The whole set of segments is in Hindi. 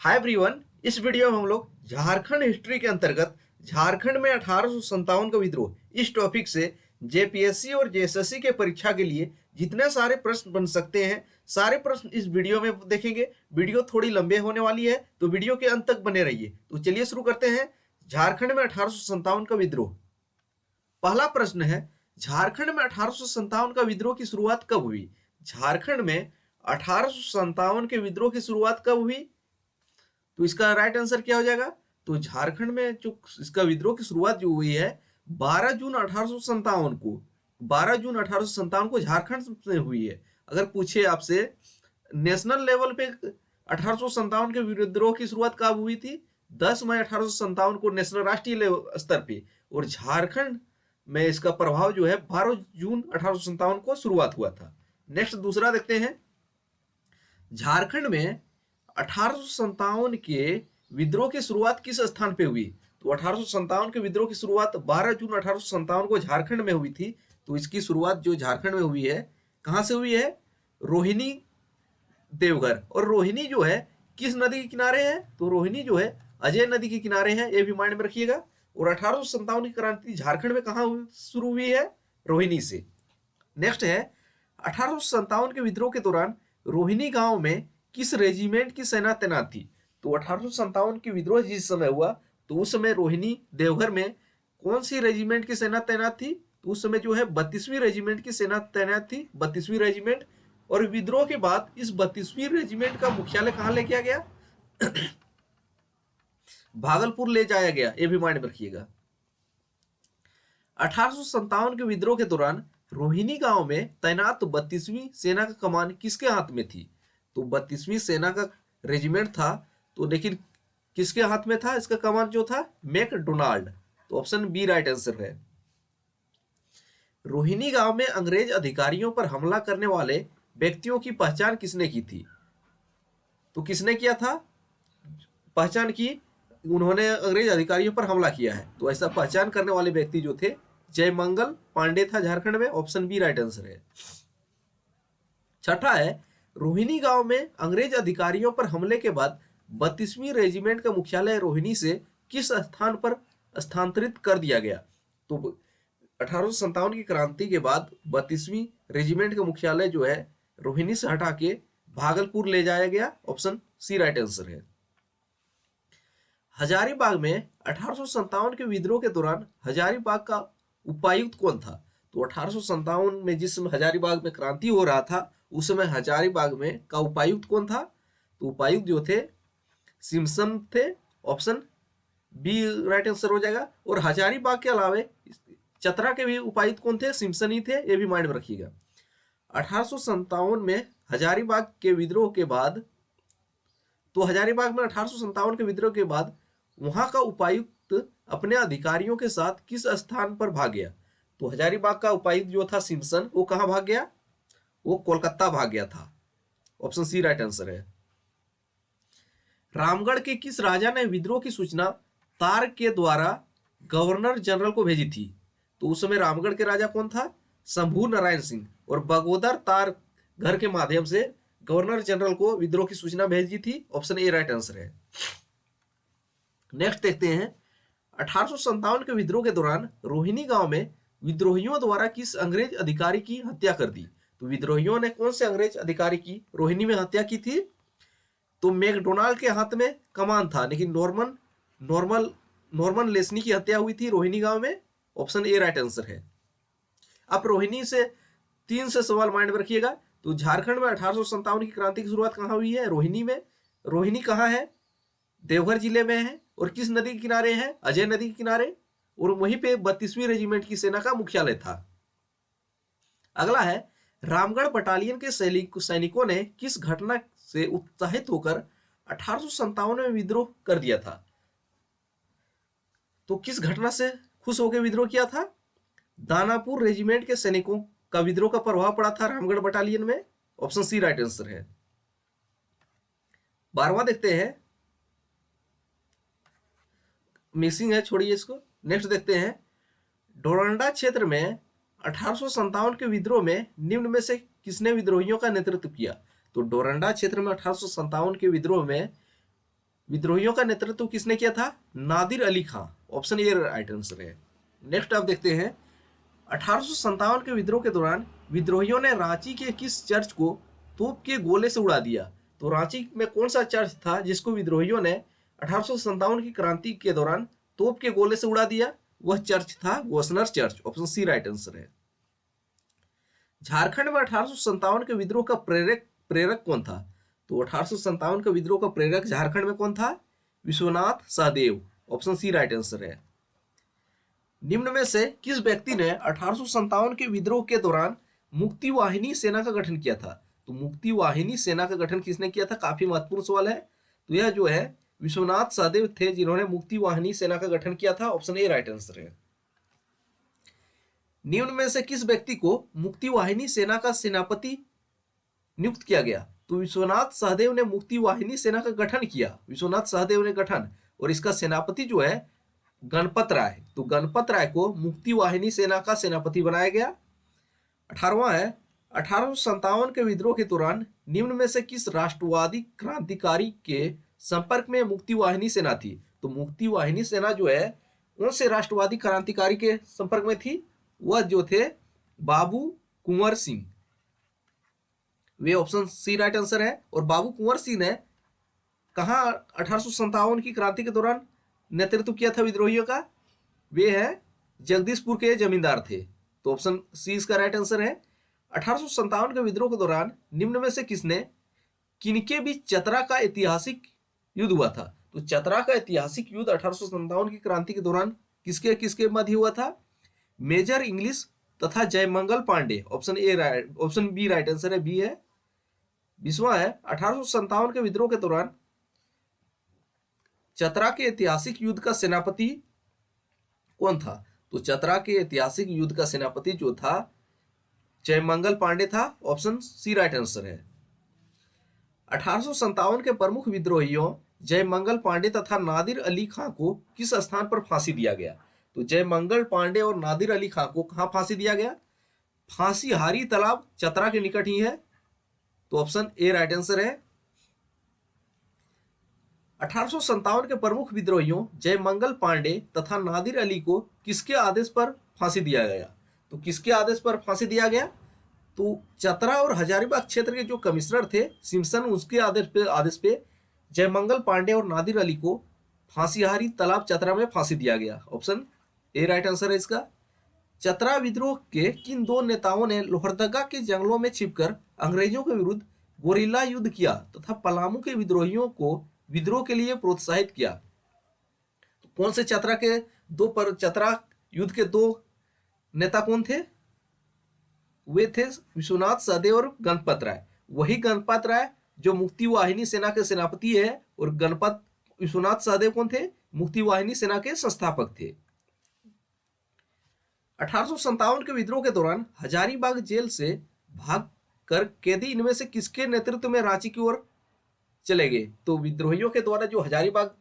Hi everyone. इस वीडियो में हम लोग झारखंड हिस्ट्री के अंतर्गत झारखंड में 1857 का विद्रोह इस टॉपिक से जेपीएससी और जेएसएससी के परीक्षा के लिए जितने सारे प्रश्न बन सकते हैं सारे प्रश्न इस वीडियो में देखेंगे। वीडियो थोड़ी लंबे होने वाली है तो वीडियो के अंत तक बने रहिए। तो चलिए शुरू करते हैं। झारखंड में 1857 का विद्रोह। पहला प्रश्न है, झारखंड में 1857 का विद्रोह की शुरुआत कब हुई? झारखंड में 1857 के विद्रोह की शुरुआत कब हुई? तो इसका राइट आंसर क्या हो जाएगा? तो झारखंड में जो इसका विद्रोह की शुरुआत जो हुई है 12 जून 1857 को 12 जून 1857 को झारखंड में हुई है। अगर पूछे आपसे नेशनल लेवल पे 1857 के विद्रोह की शुरुआत कब हुई थी? 10 मई 1857 को नेशनल राष्ट्रीय स्तर पे, और झारखंड में इसका प्रभाव जो है 12 जून 1857 को शुरुआत हुआ था। नेक्स्ट दूसरा देखते हैं, झारखंड में 1857 के विद्रोह की शुरुआत किस स्थान पे हुई? तो 1857 के विद्रोह की शुरुआत 12 जून 1857 को झारखंड में हुई थी। तो इसकी शुरुआत जो झारखंड में हुई है कहां से हुई है? रोहिणी देवघर। और रोहिणी जो है किस नदी के किनारे है? तो रोहिणी जो है अजय नदी के किनारे है, ये भी माइंड में रखिएगा। और 1857 की क्रांति झारखंड में कहा शुरू हुई है? रोहिणी से। नेक्स्ट है, 1857 के विद्रोह के दौरान रोहिणी गांव में किस रेजिमेंट की सेना तैनात थी? तो 1857 की विद्रोह जिस समय हुआ तो उस समय रोहिणी देवघर में कौन सी रेजिमेंट की सेना तैनात थी? तो उस समय जो है 32वीं रेजिमेंट की सेना तैनात थी, 32वीं रेजिमेंट। और विद्रोह के बाद इस 32वीं रेजिमेंट का मुख्यालय कहां ले गया गया? भागलपुर ले जाया गया, ये भी माइंड में रखिएगा। 1857 के विद्रोह के दौरान रोहिणी गांव में तैनात 32वीं सेना का कमान किसके हाथ में थी? तो 32वीं सेना का रेजिमेंट था, तो लेकिन किसके हाथ में था इसका कमान जो था? मैकडोनाल्ड। तो ऑप्शन बी राइट आंसर है। रोहिणी गांव में अंग्रेज अधिकारियों पर हमला करने वाले व्यक्तियों की पहचान किसने की थी? तो किसने किया था पहचान की? उन्होंने अंग्रेज अधिकारियों पर हमला किया है, तो ऐसा पहचान करने वाले व्यक्ति जो थे जयमंगल पांडे था झारखंड में। ऑप्शन बी राइट आंसर है। छठा है, रोहिणी गांव में अंग्रेज अधिकारियों पर हमले के बाद 32वीं रेजिमेंट का मुख्यालय रोहिणी से किस स्थान पर स्थानांतरित कर दिया गया? तो 1857 की क्रांति के बाद 32वीं रेजिमेंट का मुख्यालय जो है रोहिणी से हटा के भागलपुर ले जाया गया। ऑप्शन सी राइट आंसर है। हजारीबाग में 1857 के विद्रोह के दौरान हजारीबाग का उपायुक्त कौन था? तो 1857 में जिस समय हजारीबाग में क्रांति हो रहा था उस समय हजारीबाग में का उपायुक्त कौन था? तो उपायुक्त जो थे सिम्सन थे। ऑप्शन बी राइट आंसर हो जाएगा। और हजारीबाग के अलावा चतरा के भी उपायुक्त कौन थे? सिम्सन ही थे, ये भी माइंड में रखिएगा। 1857 में हजारीबाग के विद्रोह के बाद, तो हजारीबाग में 1857 के विद्रोह के बाद वहां का उपायुक्त अपने अधिकारियों के साथ किस स्थान पर भाग गया? तो हजारीबाग का उपायुक्त जो था सिम्सन, वो कहां भाग गया? वो कोलकाता भाग गया था। ऑप्शन सी राइट आंसर है। रामगढ़ के किस राजा ने विद्रोह की सूचना तार के द्वारा गवर्नर जनरल को भेजी थी? तो उस समय रामगढ़ के राजा कौन था? शंभू नारायण सिंह। और बगोदर तार घर के माध्यम से गवर्नर जनरल को विद्रोह की सूचना भेजी थी। ऑप्शन ए राइट आंसर है। नेक्स्ट देखते हैं, 1857 के विद्रोह के दौरान रोहिणी गांव में विद्रोहियों द्वारा किस अंग्रेज अधिकारी की हत्या कर दी? तो विद्रोहियों ने कौन से अंग्रेज अधिकारी की रोहिणी में हत्या की थी? तो मैकडोनाल्ड के हाथ में कमान था, लेकिन नॉर्मन लेस्नी की हत्या हुई थी रोहिणी गांव में। ऑप्शन ए राइट आंसर है। अब रोहिणी से 3 से सवाल माइंड में रखिएगा। तो झारखंड में 1857 की क्रांति की शुरुआत कहां हुई है? रोहिणी में। रोहिणी कहां है? देवघर जिले में है। और किस नदी के किनारे है? अजय नदी के किनारे। और वहीं पे 32वीं रेजिमेंट की सेना का मुख्यालय था। अगला है, रामगढ़ बटालियन के सैनिकों ने किस घटना से उत्साहित होकर 1857 में विद्रोह कर दिया था? तो किस घटना से खुश होकर विद्रोह किया था? दानापुर रेजिमेंट के सैनिकों का विद्रोह का प्रभाव पड़ा था रामगढ़ बटालियन में। ऑप्शन सी राइट आंसर है। 12वां देखते हैं, मिसिंग है, छोड़िए इसको। नेक्स्ट देखते हैं, डोरंडा क्षेत्र में 1857 के विद्रोह में निम्न में से किसने विद्रोहियों का नेतृत्व किया? तो डोरंडा क्षेत्र में 1857 के विद्रोह में विद्रोहियों का नेतृत्व किसने किया था? नादिर अली खां, ऑप्शन ए राइट आंसर है। नेक्स्ट आप देखते हैं 1857 के विद्रोह के दौरान विद्रोहियों ने रांची के किस चर्च को तोप के गोले से उड़ा दिया? तो रांची में कौन सा चर्च था जिसको विद्रोहियों ने 1857 की क्रांति के दौरान तोप के गोले से उड़ा दिया? वह चर्च था Gossner church, option C right answer है। झारखंड में 1857 के विद्रोह का प्रेरक कौन था? तो 1857 के विद्रोह का प्रेरक झारखंड में कौन था? Vishwanath Sahdev, option C right answer है। निम्न में से किस व्यक्ति ने 1857 के विद्रोह के दौरान मुक्ति वाहिनी सेना का गठन किया था? तो मुक्ति वाहिनी सेना का गठन किसने किया था? काफी महत्वपूर्ण सवाल है। तो यह जो है विश्वनाथ सहदेव थे जिन्होंने मुक्ति वाहिनी सेना का गठन किया था, ऑप्शन ए राइट आंसर है। निम्न में से किस व्यक्ति को मुक्ति वाहिनी सेना का सेनापति नियुक्त किया गया? तो विश्वनाथ सहदेव ने मुक्ति वाहिनी सेना का गठन किया, विश्वनाथ सहदेव ने गठन, और इसका सेनापति जो है गणपत राय। तो गणपत राय को मुक्ति वाहिनी सेना का सेनापति बनाया गया। 18वां है 1857 के विद्रोह के दौरान निम्न में से किस राष्ट्रवादी क्रांतिकारी के संपर्क में मुक्ति वाहिनी सेना थी? तो मुक्ति वाहिनी सेना जो है कौन से राष्ट्रवादी क्रांतिकारी के संपर्क में थी? वह जो थे बाबू कुंवर सिंह, वे ऑप्शन सी राइट आंसर है। और बाबू कुंवर सिंह ने कहा 1857 की क्रांति के दौरान नेतृत्व किया था विद्रोहियों का? वे है जगदीशपुर के जमींदार थे, तो ऑप्शन सी इसका राइट आंसर है। 1857 के विद्रोह के दौरान निम्न में से किनके बीच चतरा का ऐतिहासिक युद्ध हुआ था? तो चतरा का ऐतिहासिक युद्ध 1857 की क्रांति के दौरान किसके किसके मध्य हुआ था? मेजर इंग्लिश तथा Jaymangal Pandey, option B right answer है, बी है। 20वां है 1857 के विद्रोह के दौरान चतरा के ऐतिहासिक युद्ध का सेनापति कौन था? तो चतरा के ऐतिहासिक युद्ध का सेनापति जो था जयमंगल पांडे था, ऑप्शन सी राइट आंसर है। 1857 के प्रमुख विद्रोहियों जयमंगल पांडे तथा नादिर अली खां को किस स्थान पर फांसी दिया गया? तो जयमंगल पांडे और नादिर अली खां को कहां फांसी दिया गया? फांसी हारी तालाब चतरा के निकट ही है, तो ऑप्शन ए राइट आंसर है। 1857 के प्रमुख विद्रोहियों जयमंगल पांडे तथा नादिर अली को किसके आदेश पर फांसी दिया गया? तो किसके आदेश पर फांसी दिया गया? तो चतरा और हजारीबाग क्षेत्र के जो कमिश्नर थे सिम्पसन, उसके आदेश पे जयमंगल पांडे और नादिर अली को फांसीहारी तालाब चतरा में फांसी दिया गया, ऑप्शन ए राइट आंसर है इसका। चतरा विद्रोह के किन दो नेताओं ने लोहरदगा के जंगलों में छिपकर अंग्रेजों के विरुद्ध गोरिल्ला युद्ध किया तथा पलामू के विद्रोहियों को विद्रोह के लिए प्रोत्साहित किया? तो कौन से चतरा युद्ध के दो नेता कौन थे? वे थे विश्वनाथ सहदेव और गणपत राय। वही गणपत राय जो मुक्ति वाहिनी सेना के सेनापति है, और विश्वनाथ सहदेव कौन थे? मुक्ति वाहिनी सेना के संस्थापक थे। 1857 के विद्रोह के दौरान हजारीबाग जेल से भागकर कैदी इनमें से किसके नेतृत्व में रांची की ओर चले गए? तो विद्रोहियों के द्वारा जो हजारीबाग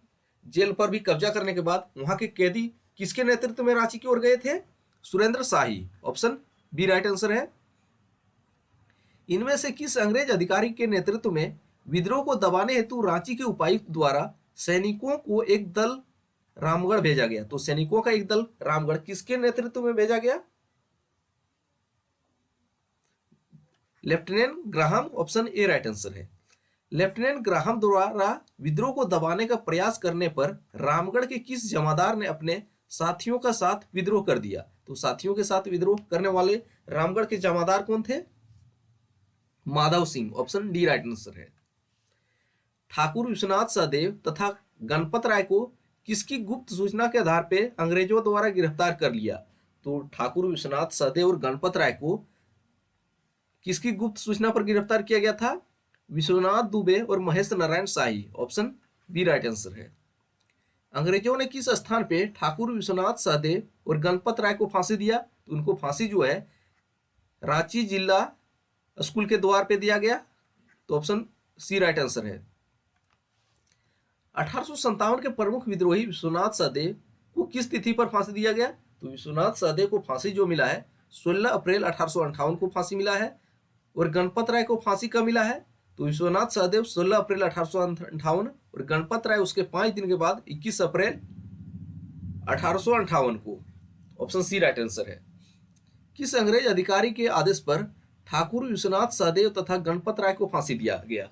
जेल पर भी कब्जा करने के बाद वहां के कैदी किसके नेतृत्व में रांची की ओर गए थे? सुरेंद्र शाही, ऑप्शन बी राइट आंसर है। इनमें से किस अंग्रेज अधिकारी के नेतृत्व में विद्रोह को दबाने हेतु रांची के उपायुक्त द्वारा सैनिकों को एक दल रामगढ़ भेजा गया? तो सैनिकों का एक दल रामगढ़ किसके नेतृत्व में भेजा गया? Lieutenant Graham, option A right answer है। लेफ्टिनेंट ग्राहम द्वारा विद्रोह को दबाने का प्रयास करने पर रामगढ़ के किस जमादार ने अपने साथियों का साथ विद्रोह कर दिया? तो साथियों के साथ विद्रोह करने वाले रामगढ़ के जमादार कौन थे? Madhav Singh, option D right answer है। ठाकुर विश्वनाथ सहदेव तथा गणपत राय को किसकी गुप्त सूचना के आधार पर अंग्रेजों द्वारा गिरफ्तार कर लिया? तो ठाकुर विश्वनाथ सहदेव और गणपत राय को किसकी गुप्त सूचना पर गिरफ्तार किया गया था? विश्वनाथ दुबे और महेश नारायण शाही, ऑप्शन बी राइट आंसर है। अंग्रेजों ने किस स्थान पे ठाकुर विश्वनाथ सहदेव और गणपत राय को फांसी दिया? तो उनको फांसी जो है रांची जिला स्कूल के द्वार पे दिया गया, तो ऑप्शन सी राइट आंसर है। 1857 के प्रमुख विद्रोही विश्वनाथ सहदेव को किस तिथि पर फांसी दिया गया? तो विश्वनाथ सहदेव को फांसी जो मिला है 16 अप्रैल 1858 को फांसी मिला है, और गणपत राय को फांसी कब मिला है? तो विश्वनाथ सहदेव 16 अप्रैल 1858 और गणपत राय उसके 5 दिन के बाद 21 अप्रैल 1858 को। ऑप्शन सी राइट आंसर है। किस अंग्रेज अधिकारी के आदेश पर ठाकुर विश्वनाथ सहदेव तथा गणपत राय को फांसी दिया गया?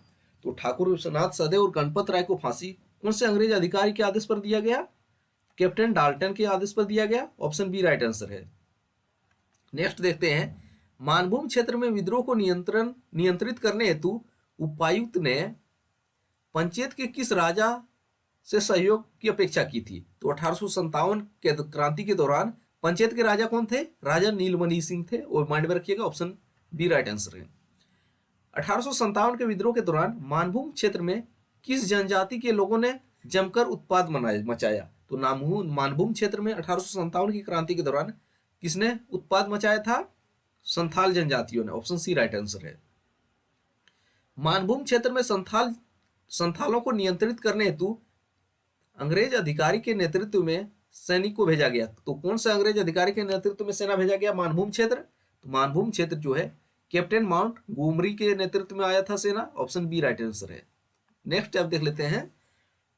तो ठाकुर विश्वनाथ सहदेव और गणपत राय को फांसी कौन से अंग्रेज अधिकारी के आदेश पर दिया गया? कैप्टन डाल्टन के आदेश पर दिया गया। ऑप्शन बी राइट आंसर है। नेक्स्ट देखते हैं, मानभूम क्षेत्र में विद्रोह को नियंत्रित करने हेतु उपायुक्त ने पंचायत के किस राजा से सहयोग की अपेक्षा की थी? तो 1857 के क्रांति के दौरान पंचायत के राजा कौन थे? राजा नीलमणि सिंह थे। और माइंड में रखिएगा, ऑप्शन बी राइट आंसर है। 1857 के विद्रोह के दौरान मानभूम क्षेत्र में किस जनजाति के लोगों ने जमकर उत्पाद मचाया? तो मानभूम क्षेत्र में 1857 की क्रांति के दौरान किसने उत्पाद मचाया था? संथाल जनजातियों ने। ऑप्शन सी राइट आंसर है। मानभूम क्षेत्र में संथालों को नियंत्रित करने हेतु अंग्रेज अधिकारी के नेतृत्व में सैनिक को भेजा गया। तो कौन सा अंग्रेज अधिकारी के नेतृत्व में सेना भेजा गया मानभूम क्षेत्र? तो मानभूम क्षेत्र जो है कैप्टन माउंट गोमरी के नेतृत्व में आया था सेना। ऑप्शन बी राइट आंसर है। नेक्स्ट आप देख लेते हैं,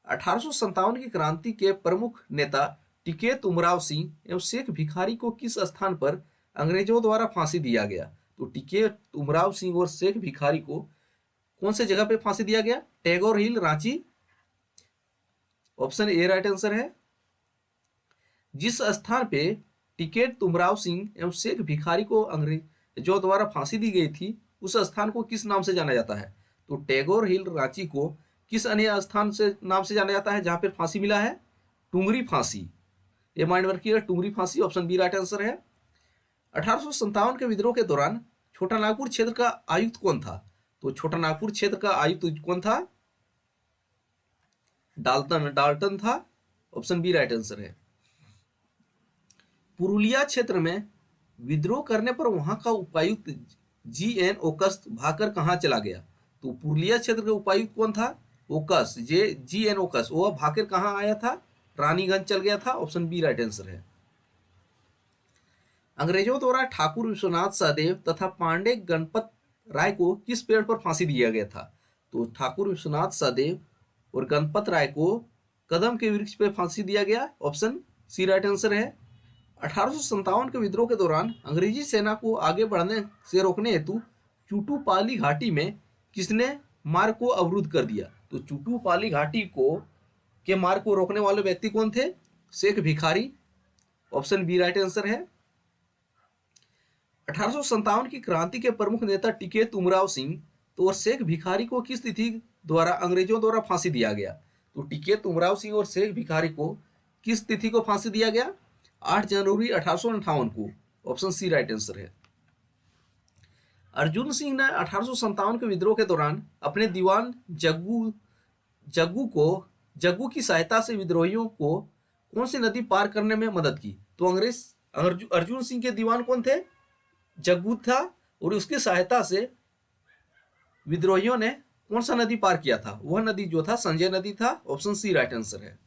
1857 की क्रांति के प्रमुख नेता टिकैत उमराव सिंह एवं शेख भिखारी को किस स्थान पर अंग्रेजों द्वारा फांसी दिया गया? तो टिकैत उमराव सिंह और शेख भिखारी को कौन से जगह पे फांसी दिया गया? Tagore hill, Ranchi. Option A right answer है। जिस स्थान पे टिकैत उमराव सिंह एवं शेख भिखारी को अंग्रेजों द्वारा फांसी दी गई थी उस स्थान को किस नाम से जाना जाता है? तो टैगोर हिल, रांची को किस अन्य स्थान से नाम से जाना जाता है जहां पर फांसी मिला है? टुंगरी फांसी। ये माइंड में रखिएगा, टुंगरी फांसी। ऑप्शन बी राइट आंसर है। 1857 के विद्रोह के दौरान छोटा नागपुर क्षेत्र का आयुक्त कौन था? तो छोटा नागपुर क्षेत्र का आयुक्त कौन था? डाल्टन था। ऑप्शन बी राइट आंसर है। पुरुलिया क्षेत्र में विद्रोह करने पर वहां का उपायुक्त जी.एन. ओकस भागकर कहां चला गया? तो पुरुलिया क्षेत्र का उपायुक्त कौन था? ओकस, जी.एन. ओकस। वह भागकर कहां आया था? रानीगंज चल गया था। ऑप्शन बी राइट आंसर है। अंग्रेजों द्वारा ठाकुर विश्वनाथ सहदेव तथा पांडे गणपत राय को किस पेड़ पर फांसी दिया गया था? तो ठाकुर विश्वनाथ सहदेव और गणपत राय को कदम के वृक्ष पर फांसी दिया गया। ऑप्शन सी राइट आंसर है। 1857 के विद्रोह के दौरान अंग्रेजी सेना को आगे बढ़ने से रोकने हेतु चुटुपाली घाटी में किसने मार्ग को अवरुद्ध कर दिया? तो चुटुपाली घाटी के मार्ग को रोकने वाले व्यक्ति कौन थे? Sheikh Bhikhari. Option B right answer है। 1857 की क्रांति के प्रमुख नेता टिकैत उमराव सिंह तो और शेख भिखारी को किस तिथि द्वारा अंग्रेजों द्वारा फांसी दिया गया? तो टिकैत उमराव सिंह और शेख भिखारी को किस तिथि को फांसी दिया गया? 8 जनवरी 1858 को। ऑप्शन सी राइट आंसर है। अर्जुन सिंह ने 1857 के विद्रोह के दौरान अपने दीवान जग्गू की सहायता से विद्रोहियों को कौन सी नदी पार करने में मदद की? तो अर्जुन सिंह के दीवान कौन थे? जग्गू था। और उसकी सहायता से विद्रोहियों ने कौन सा नदी पार किया था? वह नदी जो था संजय नदी था। ऑप्शन सी राइट आंसर है।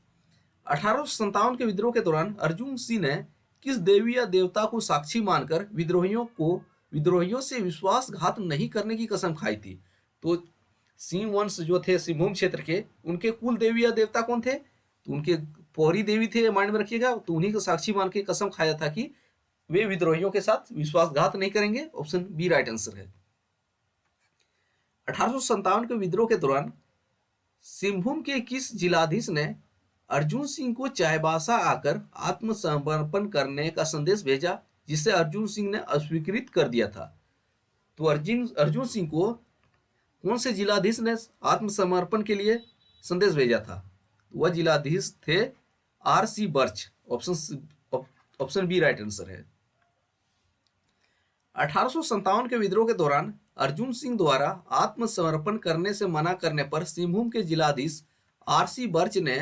1857 के विद्रोह के दौरान अर्जुन सिंह ने किस देवी या देवता को साक्षी मानकर विद्रोहियों से विश्वासघात नहीं करने की कसम खाई थी? तो सिंह वंश जो थे सिंहभूम क्षेत्र के, उनके कुल देवी या देवता कौन थे? तो उनके पौरी देवी थे, माइंड में रखिएगा। तो उन्हीं को साक्षी मान के कसम खाया था कि वे विद्रोहियों के साथ विश्वासघात नहीं करेंगे। ऑप्शन बी राइट आंसर है। 1857 के विद्रोह के दौरान सिंहभूम के किस जिलाधीश ने अर्जुन सिंह को चाईबासा आकर आत्मसमर्पण करने का संदेश भेजा जिसे अर्जुन सिंह ने अस्वीकृत कर दिया था? तो अर्जुन सिंह को कौन से जिलाधीश ने आत्मसमर्पण के लिए संदेश भेजा था? तो वह जिलाधीश थे R.C. Birch. Option B right answer है। 1857 के विद्रोह के दौरान अर्जुन सिंह द्वारा आत्मसमर्पण करने से मना करने पर सिंहभूम के जिलाधीश R.C. बर्च ने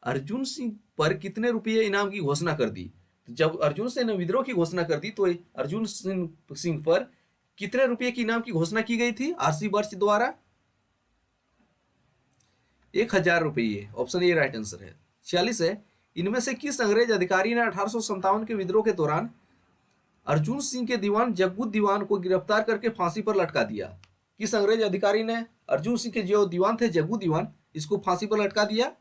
अर्जुन सिंह पर कितने रुपये इनाम की घोषणा कर दी? जब अर्जुन सिंह ने विद्रोह की घोषणा कर दी तो अर्जुन सिंह पर कितने रुपये की इनाम की घोषणा की गई थी R.C. बर्च द्वारा? 1000 रुपये। ऑप्शन ए राइट आंसर है। 46 है, इनमें से किस अंग्रेज अधिकारी ने 1857 के विद्रोह के दौरान अर्जुन सिंह के दीवान जग्गू दीवान को गिरफ्तार करके फांसी पर लटका दिया? किस अंग्रेज अधिकारी ने अर्जुन सिंह के जो दीवान थे जग्गू दीवान, इसको फांसी पर लटका दिया?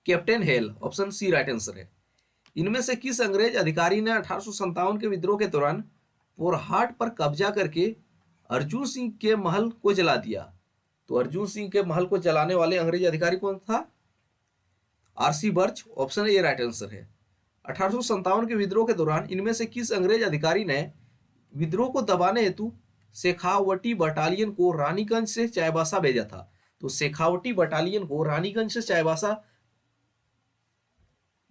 Captain Hale, option C right answer है। इनमें से किस अंग्रेज अधिकारी ने 1857 के विद्रोह के दौरान पोरहाट पर कब्जा करके अर्जुन सिंह के महल को जला दिया? तो अर्जुन सिंह के महल को जलाने वाले अंग्रेज अधिकारी कौन था? RC birch, option A right answer है। 1857 के विद्रोह के दौरान इनमें से किस अंग्रेज अधिकारी ने विद्रोह को दबाने हेतु शेखावटी बटालियन को रानीगंज से चाईबासा भेजा था? तो शेखावटी बटालियन को रानीगंज से चाईबासा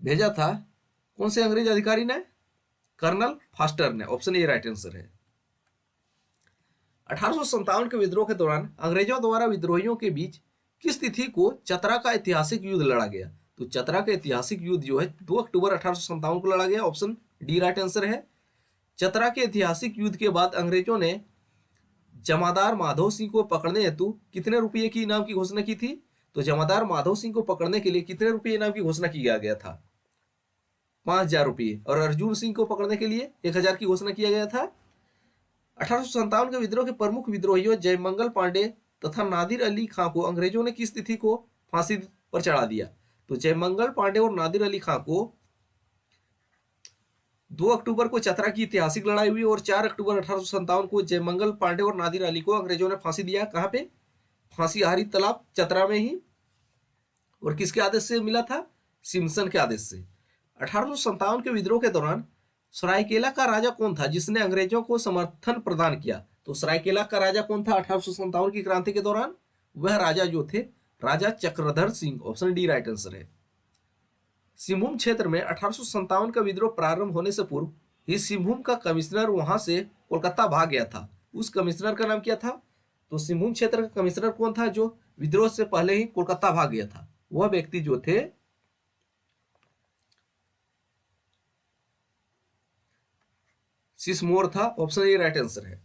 भेजा था कौन से अंग्रेज अधिकारी ने? कर्नल फास्टर ने, ऑप्शन ए राइट आंसर है। 1857 के विद्रोह के दौरान अंग्रेजों द्वारा विद्रोहियों के बीच किस तिथि को चतरा का ऐतिहासिक युद्ध लड़ा गया? तो चतरा का ऐतिहासिक युद्ध जो है 2 अक्टूबर 1857 को लड़ा गया, ऑप्शन डी राइट आंसर है। चतरा के ऐतिहासिक युद्ध के बाद अंग्रेजों ने जमादार माधव सिंह को पकड़ने हेतु कितने रुपये की इनाम की घोषणा की थी? तो जमादार माधव सिंह को पकड़ने के लिए कितने रुपये इनाम की घोषणा किया गया था? 5000 रुपये। और अर्जुन सिंह को पकड़ने के लिए 1000 की घोषणा किया गया था। 1857 के विद्रोह के प्रमुख विद्रोहियों जयमंगल पांडे तथा नादिर अली खां को अंग्रेजों ने किस तिथि को फांसी पर चढ़ा दिया? तो जयमंगल पांडे और नादिर अली खां को 2 अक्टूबर को चतरा की ऐतिहासिक लड़ाई हुई और 4 अक्टूबर 1857 को जयमंगल पांडे और नादिर अली को अंग्रेजों ने फांसी दिया। कहाँ पे? फांसी हारी तालाब चतरा में ही। और किसके आदेश से मिला था? सिम्पसन के आदेश से। 1857 के विद्रोह के दौरान सरायकेला का राजा कौन था जिसने अंग्रेजों को समर्थन प्रदान किया? तो सरायकेला का राजा कौन था 1857 की क्रांति के दौरान? वह राजा जो थे Raja Chakradhar Singh, option D right answer है। सिंहभूम क्षेत्र में 1857 का विद्रोह प्रारंभ होने से पूर्व ही सिंहभूम का कमिश्नर वहां से कोलकाता भाग गया था। उस कमिश्नर का नाम क्या था? तो सिंहभूम क्षेत्र का कमिश्नर कौन था जो विद्रोह से पहले ही कोलकाता भाग गया था? वह व्यक्ति जो थे सिसमोर था, ऑप्शन ए राइट आंसर है।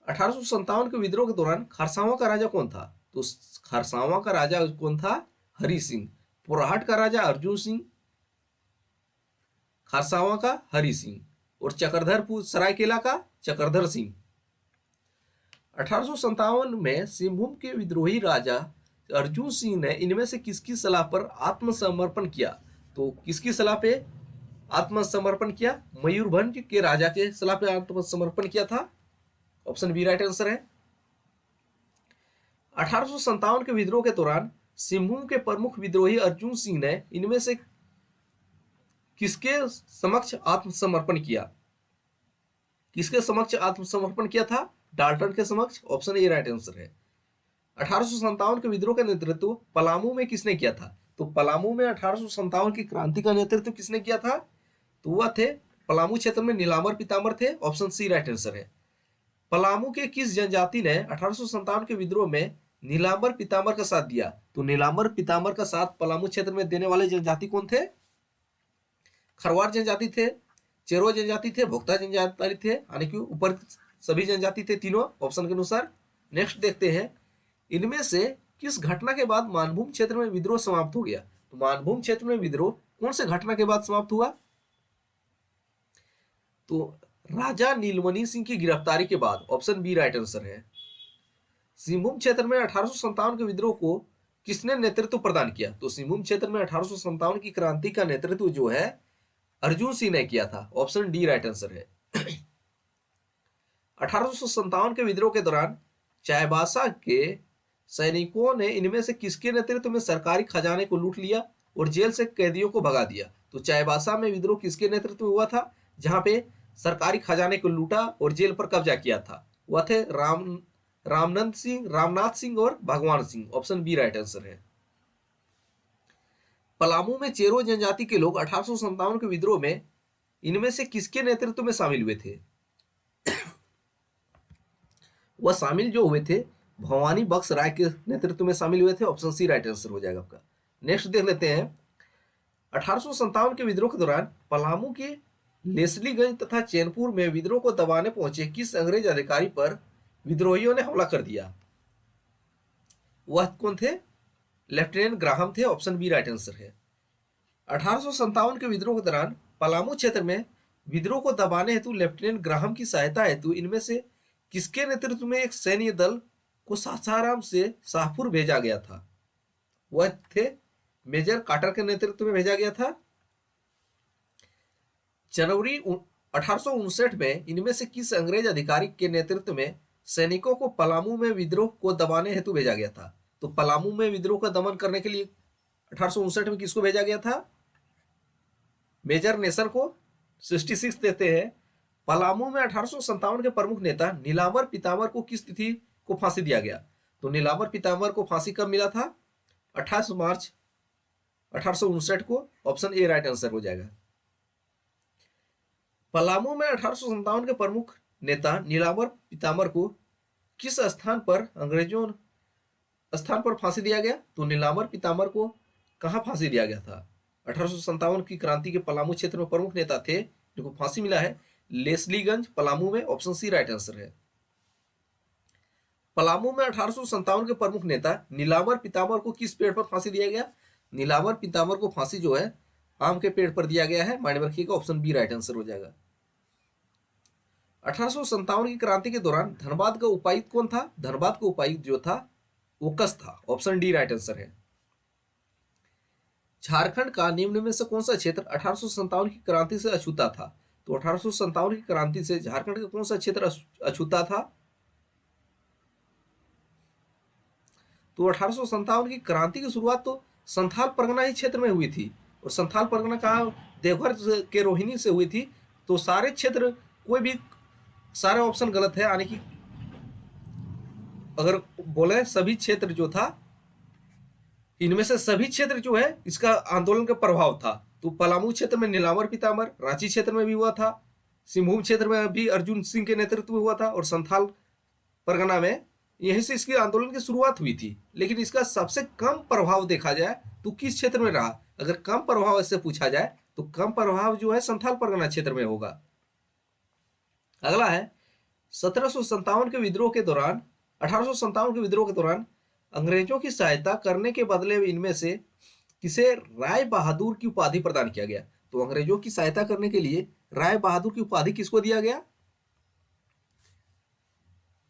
1857 के विद्रोह के दौरान खरसावां का राजा कौन था? तो खरसावां का राजा कौन था? हरि सिंह। पोरहाट का राजा अर्जुन सिंह, खरसावां का हरि सिंह और चक्रधरपुर सरायकेला का चक्रधर सिंह। 1857 में सिंहभूम के विद्रोही राजा अर्जुन सिंह ने इनमें से किसकी सलाह पर आत्मसमर्पण किया? तो किसकी सलाह पे आत्मसमर्पण किया? मयूरभंज के राजा के सलाह पे आत्मसमर्पण किया था, ऑप्शन बी राइट आंसर है। 1857 के विद्रोह के दौरान सिंहभूम के प्रमुख विद्रोही अर्जुन सिंह ने इनमें से किसके समक्ष आत्मसमर्पण किया? किसके समक्ष आत्मसमर्पण किया था? डाल्टन के समक्ष, ऑप्शन ए राइट आंसर है। 1857 के विद्रोह का नेतृत्व पलामू में किसने किया था? तो पलामू में 1857 की क्रांति का नेतृत्व किसने किया था? तो वह थे पलामू क्षेत्र में नीलांबर पीताम्बर थे, ऑप्शन सी राइट आंसर है। पलामू के किस जनजाति ने 1857 के विद्रोह में नीलांबर पीताम्बर का साथ दिया? तो नीलांबर पीताम्बर का साथ पलामू क्षेत्र में देने वाले जनजाति कौन थे? खरवार जनजाति थे, चेरो जनजाति थे, भोक्ता जनजाति थे, यानी कि ऊपर सभी जनजाति थे तीनों ऑप्शन के अनुसार। नेक्स्ट देखते हैं, इनमें से किस घटना के बाद मानभूम क्षेत्र में विद्रोह समाप्त हो गया? तो मानभूम क्षेत्र में विद्रोह कौन से घटना के बाद समाप्त हुआ? तो राजा नीलमणि सिंह की गिरफ्तारी के बाद, ऑप्शन बी राइट आंसर है। सिंहभूम क्षेत्र में 1857 के विद्रोह को किसने नेतृत्व प्रदान किया? तो सिंहभूम क्षेत्र में 1857 की क्रांति का नेतृत्व जो है अर्जुन सिंह ने किया था, ऑप्शन डी राइट आंसर है। 1857 के विद्रोह के दौरान चाईबासा के सैनिकों ने इनमें से किसके नेतृत्व में सरकारी खजाने को लूट लिया और जेल से कैदियों को भगा दिया? तो चाईबासा में विद्रोह किसके नेतृत्व में हुआ था जहां पे सरकारी खजाने को लूटा और जेल पर कब्जा किया था? वह थे रामनाथ सिंह और Bhagwan Singh, option B right answer है। पलामू में चेरो जनजाति के लोग 1857 के विद्रोह में इनमें से किसके नेतृत्व में शामिल हुए थे? वह शामिल जो हुए थे भवानी बख्श राय के नेतृत्व में शामिल हुए थे, ऑप्शन सी राइट आंसर हो जाएगा आपका। नेक्स्ट देख लेते हैं, 1857 के विद्रोह के दौरान पलामू के लेस्लीगंज तथा चैनपुर में विद्रोह को दबाने पहुंचे किस अंग्रेज अधिकारी पर विद्रोहियों ने हमला कर दिया? वह कौन थे? लेफ्टिनेंट ग्राहम थे, ऑप्शन बी राइट आंसर है। 1857 के विद्रोह के दौरान पलामू क्षेत्र में विद्रोह को दबाने हेतु लेफ्टिनेंट ग्राहम की सहायता हेतु इनमें से किसके नेतृत्व में एक सैन्य दल को सासाराम से शाहपुर भेजा गया था? वह थे मेजर कार्टर के नेतृत्व में भेजा गया था। जनवरी 1859 में इनमें से किस अंग्रेज अधिकारी के नेतृत्व में सैनिकों को पलामू में विद्रोह को दबाने हेतु भेजा गया था? तो पलामू में विद्रोह का दमन करने के लिए 1859 में किसको भेजा गया था? मेजर नेसन को। 66 देते हैं, पलामू में 1857 के प्रमुख नेता नीलांबर पीताम्बर को किस तिथि को फांसी दिया गया? तो नीलांबर पीताम्बर को फांसी कब मिला था? 28 मार्च 1859 को। ऑप्शन ए राइट आंसर हो जाएगा। पलामू में 1857 के प्रमुख नेता नीलांबर पीताम्बर को किस स्थान पर फांसी दिया गया? तो नीलांबर पीताम्बर को कहां फांसी दिया गया था? 1857 की क्रांति के पलामू क्षेत्र में प्रमुख नेता थे जिनको फांसी मिला है लेस्लीगंज, पलामू में। ऑप्शन सी राइट आंसर है। पलामू में 1857 के प्रमुख नेता नीलांबर पीताम्बर को किस पेड़ पर फांसी दिया गया? नीलांबर पीताम्बर को फांसी जो है आम के पेड़ पर दिया गया है। माइंड में रखिएगा, ऑप्शन बी राइट आंसर हो जाएगा। 1857 की क्रांति के दौरान धनबाद का उपायुक्त कौन था? धनबाद का उपायुक्त जो था ओकस था। ऑप्शन डी राइट आंसर है। झारखंड का निम्न में से कौन सा क्षेत्र 1857 की क्रांति से अछूता था? तो 1857 की क्रांति से झारखंड का कौन सा क्षेत्र अछूता था? तो 1857 की क्रांति की शुरुआत तो संथाल परगना ही क्षेत्र में हुई थी, और संथाल परगना कहाँ? देवघर के रोहिणी से हुई थी। तो सारे क्षेत्र, कोई भी सारे ऑप्शन गलत है, यानी कि अगर बोले सभी क्षेत्र जो था, इनमें से सभी क्षेत्र जो है इसका आंदोलन का प्रभाव था। तो पलामू क्षेत्र में नीलांबर पीताम्बर, रांची क्षेत्र में भी हुआ था, सिंहभूम क्षेत्र में भी अर्जुन सिंह के नेतृत्व में हुआ था, और संथाल परगना में यहीं से इसके आंदोलन की शुरुआत हुई थी। लेकिन इसका सबसे कम प्रभाव देखा जाए तो किस क्षेत्र में रहा? अगर कम प्रभाव इससे पूछा जाए तो कम प्रभाव जो है संथाल परगना क्षेत्र में होगा। अगला है 1757 के विद्रोह के दौरान 1857 के विद्रोह के दौरान अंग्रेजों की सहायता करने के बदले इनमें से किसे राय बहादुर की उपाधि प्रदान किया गया? तो अंग्रेजों की सहायता करने के लिए राय बहादुर की उपाधि किसको दिया गया?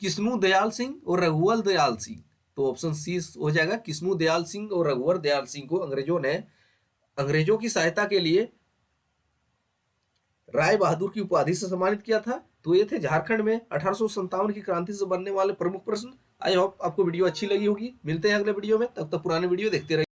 किस्नू दयाल सिंह और रघुवर दयाल सिंह। तो ऑप्शन सी हो जाएगा, किस्नू दयाल सिंह और रघुवर दयाल सिंह को अंग्रेजों ने अंग्रेजों की सहायता के लिए राय बहादुर की उपाधि से सम्मानित किया था। तो ये थे झारखंड में 1857 की क्रांति से बनने वाले प्रमुख प्रश्न। आई होप आपको वीडियो अच्छी लगी होगी। मिलते हैं अगले वीडियो में, तब तक पुराने वीडियो देखते रहिए।